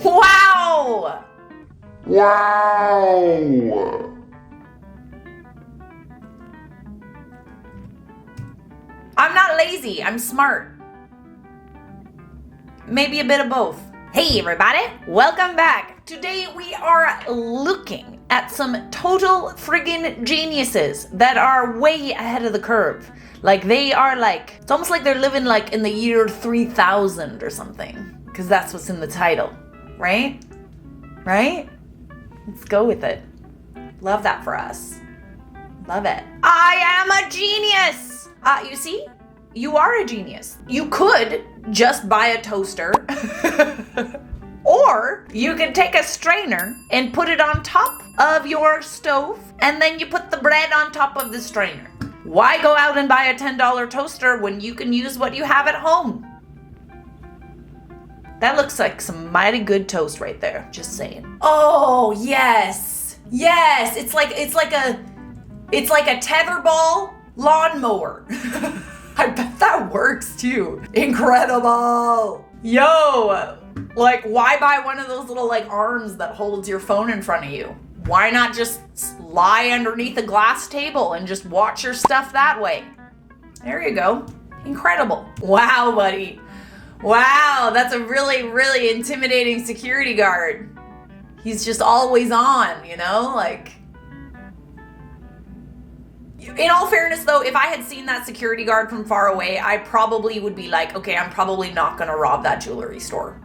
Wow! Wow! I'm not lazy, I'm smart. Maybe a bit of both. Hey everybody, welcome back. Today we are looking at some total friggin' geniuses that are way ahead of the curve. Like they are like, it's almost like they're living like in the year 3000 or something. Because that's what's in the title, right? Right? Let's go with it. Love that for us. Love it. I am a genius! You see? You are a genius. You could just buy a toaster. Or you could take a strainer and put it on top of your stove, and then you put the bread on top of the strainer. Why go out and buy a $10 toaster when you can use what you have at home? That looks like some mighty good toast right there, just saying. Oh, yes. Yes, it's like a tetherball lawnmower. I bet that works too. Incredible. Yo, like why buy one of those little like arms that holds your phone in front of you? Why not just lie underneath a glass table and just watch your stuff that way? There you go. Incredible. Wow, buddy. Wow, that's a really, really intimidating security guard. He's just always on, you know, like. In all fairness though, if I had seen that security guard from far away, I probably would be like, okay, I'm probably not gonna rob that jewelry store.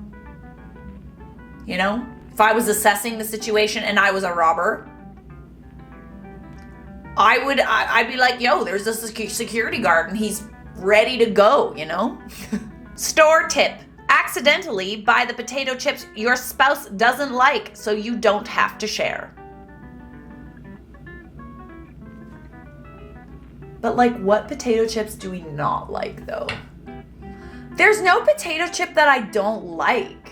You know? If I was assessing the situation and I was a robber, I'd be like, yo, there's a security guard and he's ready to go, you know? Store tip. Accidentally buy the potato chips your spouse doesn't like so you don't have to share. But like, what potato chips do we not like though? There's no potato chip that I don't like.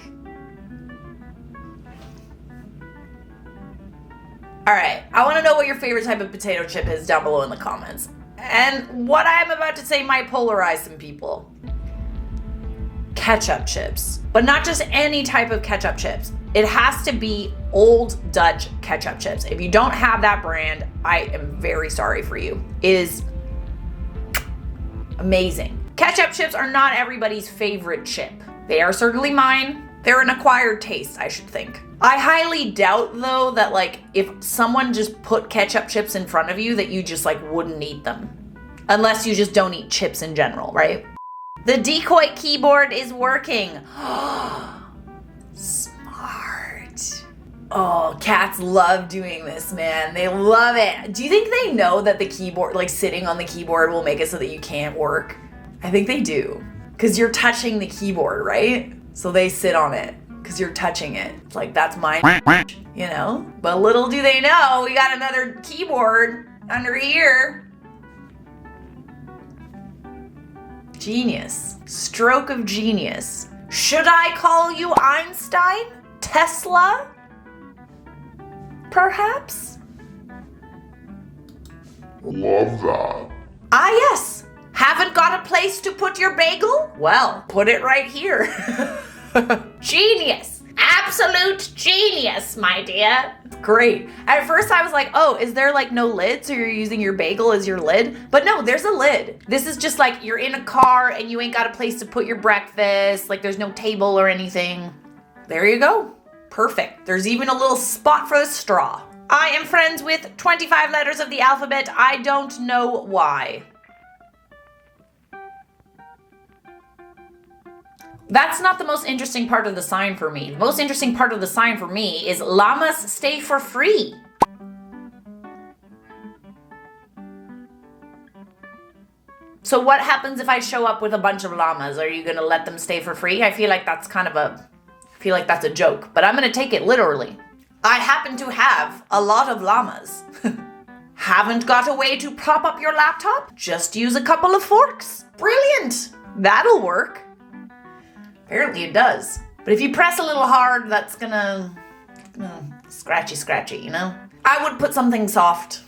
All right, I wanna know what your favorite type of potato chip is down below in the comments. And what I'm about to say might polarize some people. Ketchup chips, but not just any type of ketchup chips. It has to be Old Dutch ketchup chips. If you don't have that brand, I am very sorry for you. It is amazing. Ketchup chips are not everybody's favorite chip. They are certainly mine. They're an acquired taste, I should think. I highly doubt though that like if someone just put ketchup chips in front of you that you just like wouldn't eat them. Unless you just don't eat chips in general, right? The decoy keyboard is working. Smart. Oh, cats love doing this, man. They love it. Do you think they know that the keyboard, like sitting on the keyboard will make it so that you can't work? I think they do. Because you're touching the keyboard, right? So they sit on it because you're touching it. It's like, that's mine, you know? But little do they know, we got another keyboard under here. Genius. Stroke of genius. Should I call you Einstein? Tesla? Perhaps? Love that. Ah, yes. Haven't got a place to put your bagel? Well, put it right here. Genius. Absolute genius, my dear. Great. At first I was like, oh, is there like no lid? So you're using your bagel as your lid? But no, there's a lid. This is just like you're in a car and you ain't got a place to put your breakfast. Like there's no table or anything. There you go. Perfect. There's even a little spot for the straw. I am friends with 25 letters of the alphabet. I don't know why. That's not the most interesting part of the sign for me. The most interesting part of the sign for me is llamas stay for free. So what happens if I show up with a bunch of llamas? Are you gonna let them stay for free? I feel like that's a joke, but I'm gonna take it literally. I happen to have a lot of llamas. Haven't got a way to prop up your laptop? Just use a couple of forks. Brilliant. That'll work. Apparently it does. But if you press a little hard, that's gonna scratchy, you know? I would put something soft,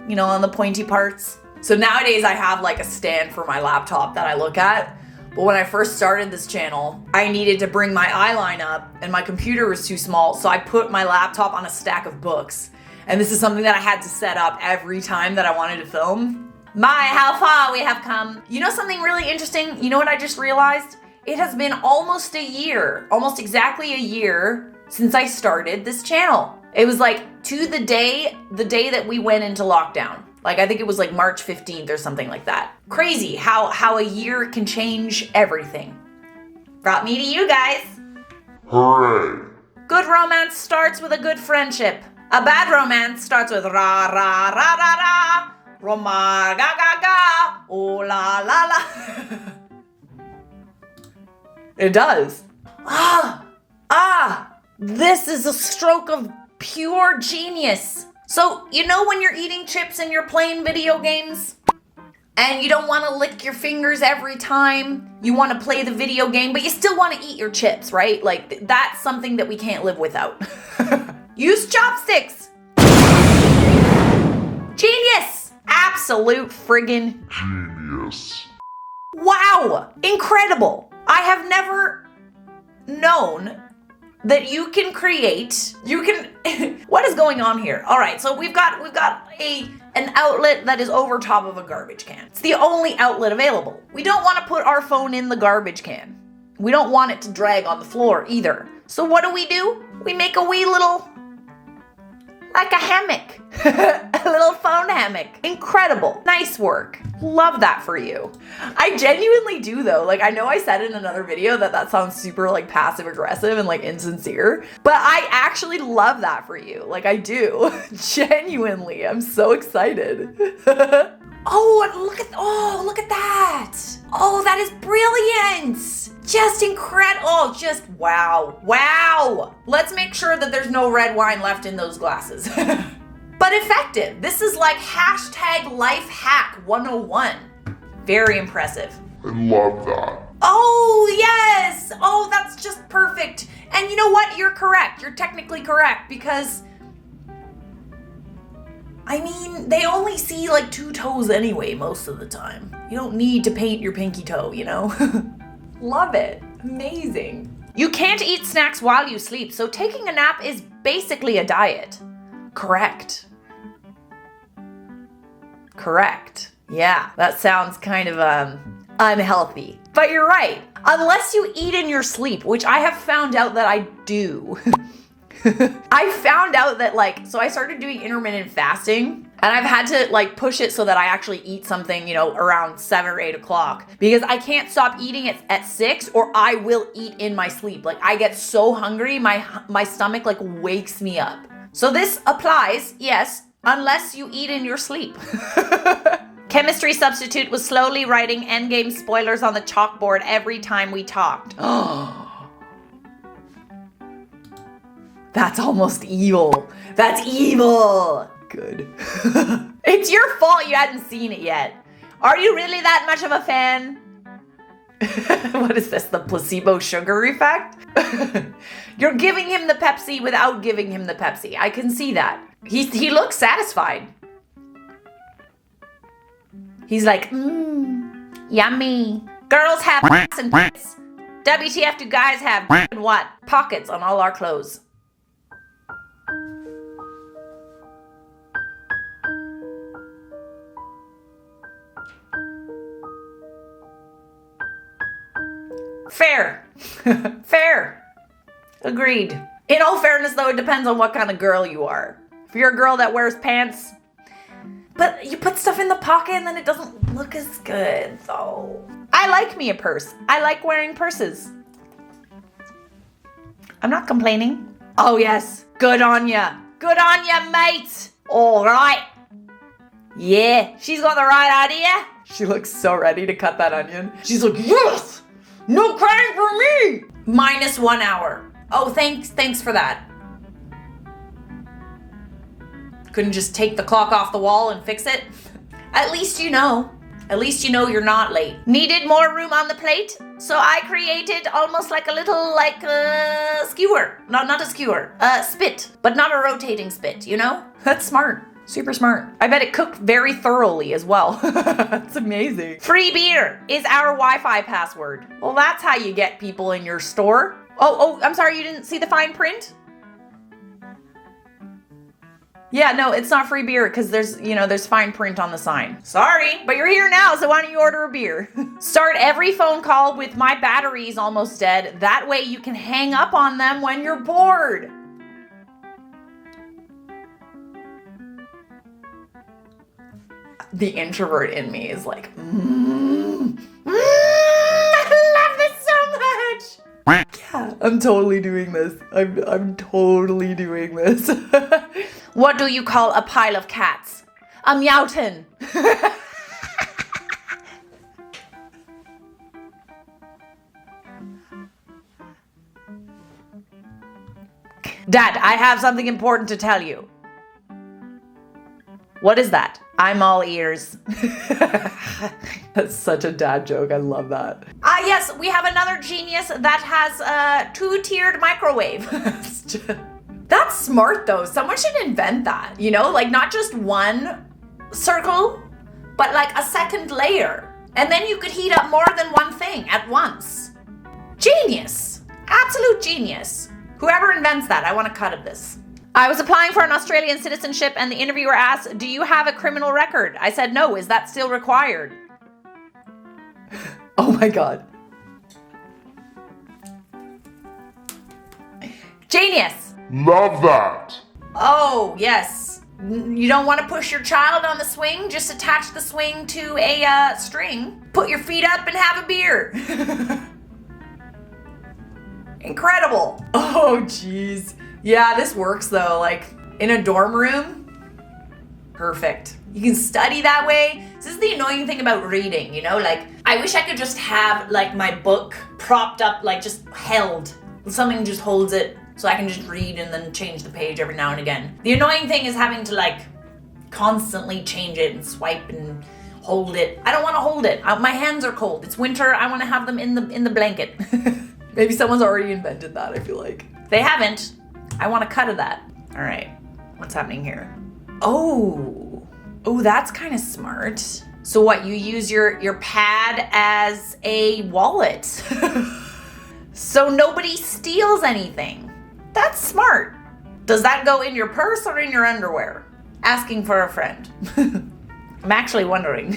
you know, on the pointy parts. So nowadays I have like a stand for my laptop that I look at, But when I first started this channel, I needed to bring my eye line up and my computer was too small, so I put my laptop on a stack of books. And this is something that I had to set up every time that I wanted to film. My, how far we have come. You know something really interesting? You know what I just realized? It has been almost a year, almost exactly a year since I started this channel. It was like to the day that we went into lockdown. Like I think it was like March 15th or something like that. Crazy how a year can change everything. Brought me to you guys. Hooray! Good romance starts with a good friendship. A bad romance starts with ra ra ra ra ra, roma ga ga ga, oh la la la. It does. This is a stroke of pure genius. So, you know when you're eating chips and you're playing video games? And you don't want to lick your fingers every time you want to play the video game, but you still want to eat your chips, right? Like, that's something that we can't live without. Use chopsticks! Genius! Absolute friggin' Genius. wow! Incredible! I have never known that you can create, what is going on here? All right, so we've got an outlet that is over top of a garbage can. It's the only outlet available. We don't want to put our phone in the garbage can. We don't want it to drag on the floor either. So what do? We make a wee little, like a hammock, a little phone hammock. Incredible, nice work. Love that for you. I genuinely do though. Like I know I said in another video that sounds super like passive aggressive and like insincere, but I actually love that for you. Like I do, genuinely. I'm so excited. Look at that. Oh, that is brilliant. Just incredible. Oh, just wow. Wow. Let's make sure that there's no red wine left in those glasses. But effective. This is like hashtag life hack 101. Very impressive. I love that. Oh, yes. Oh, that's just perfect. And you know what? You're correct. You're technically correct because, I mean, they only see like 2 toes anyway most of the time. You don't need to paint your pinky toe, you know? Love it. Amazing. You can't eat snacks while you sleep, so taking a nap is basically a diet. Correct. Yeah, that sounds kind of unhealthy. But you're right. Unless you eat in your sleep, which I have found out that I do. I found out that so I started doing intermittent fasting and I've had to push it so that I actually eat something, around 7 or 8 o'clock because I can't stop eating it at 6 or I will eat in my sleep. I get so hungry, my stomach wakes me up. So this applies, yes, unless you eat in your sleep. Chemistry substitute was slowly writing endgame spoilers on the chalkboard every time we talked. That's almost evil. That's evil. Good. It's your fault you hadn't seen it yet. Are you really that much of a fan? What is this, the placebo sugar effect? You're giving him the Pepsi without giving him the Pepsi. I can see that. He looks satisfied. He's like, yummy. Girls have ass and tits. WTF do guys have and what? Pockets on all our clothes. Fair. Fair. Agreed. In all fairness, though, it depends on what kind of girl you are. If you're a girl that wears pants, but you put stuff in the pocket and then it doesn't look as good, so. I like me a purse. I like wearing purses. I'm not complaining. Oh, yes. Good on ya. Good on ya, mate. All right. Yeah, she's got the right idea. She looks so ready to cut that onion. She's like, yes! No crying for me! -1 hour. Oh, thanks for that. Couldn't just take the clock off the wall and fix it? At least you know. At least you know you're not late. Needed more room on the plate, so I created almost like a little skewer. Not a skewer, spit, but not a rotating spit, you know? That's smart. Super smart. I bet it cooked very thoroughly as well. That's amazing. Free beer is our Wi-Fi password. Well, that's how you get people in your store. Oh, I'm sorry, you didn't see the fine print? Yeah, no, it's not free beer because there's fine print on the sign. Sorry, but you're here now, so why don't you order a beer? Start every phone call with "my battery's almost dead." That way you can hang up on them when you're bored. The introvert in me is like, I love this so much. Yeah, I'm totally doing this. I'm totally doing this. What do you call a pile of cats? A meowton. Dad, I have something important to tell you. What is that? I'm all ears. That's such a dad joke. I love that. Yes, we have another genius that has a 2-tiered microwave. That's smart though. Someone should invent that, like not just one circle, but like a second layer. And then you could heat up more than one thing at once. Genius. Absolute genius. Whoever invents that, I want a cut of this. I was applying for an Australian citizenship and the interviewer asked, "Do you have a criminal record?" I said, "No. Is that still required?" Oh my God. Genius. Love that. Oh, yes. You don't want to push your child on the swing? Just attach the swing to a string. Put your feet up and have a beer. Incredible. Oh, geez. Yeah, this works though, like in a dorm room. Perfect. You can study that way. This is the annoying thing about reading, like I wish I could just have like my book propped up, like just held. Something just holds it so I can just read and then change the page every now and again. The annoying thing is having to like constantly change it and swipe and hold it. I don't want to hold it. My hands are cold. It's winter. I want to have them in the blanket. Maybe someone's already invented that, I feel like. If they haven't, I want a cut of that. All right, what's happening here? Oh, that's kind of smart. So what, you use your pad as a wallet. So nobody steals anything. That's smart. Does that go in your purse or in your underwear? Asking for a friend. I'm actually wondering.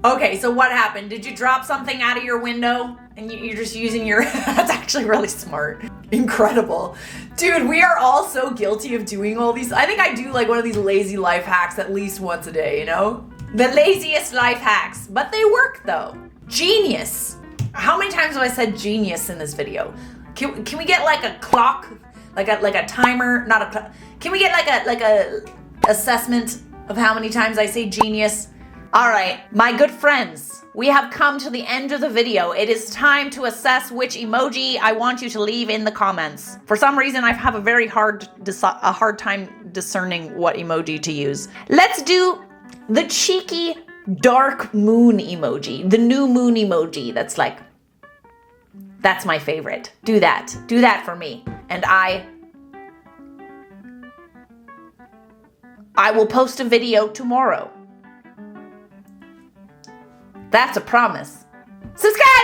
Okay, so what happened? Did you drop something out of your window and you're just using your... That's actually really smart. Incredible. Dude, we are all so guilty of doing all these. I think I do like one of these lazy life hacks at least once a day, The laziest life hacks, but they work though. Genius. How many times have I said genius in this video? Can we get like a clock, like a timer, not a clock. Can we get like a assessment of how many times I say genius? All right, my good friends, we have come to the end of the video. It is time to assess which emoji I want you to leave in the comments. For some reason, I have a hard time discerning what emoji to use. Let's do the cheeky dark moon emoji, the new moon emoji. That's my favorite. Do that for me. And I will post a video tomorrow. That's a promise. Subscribe!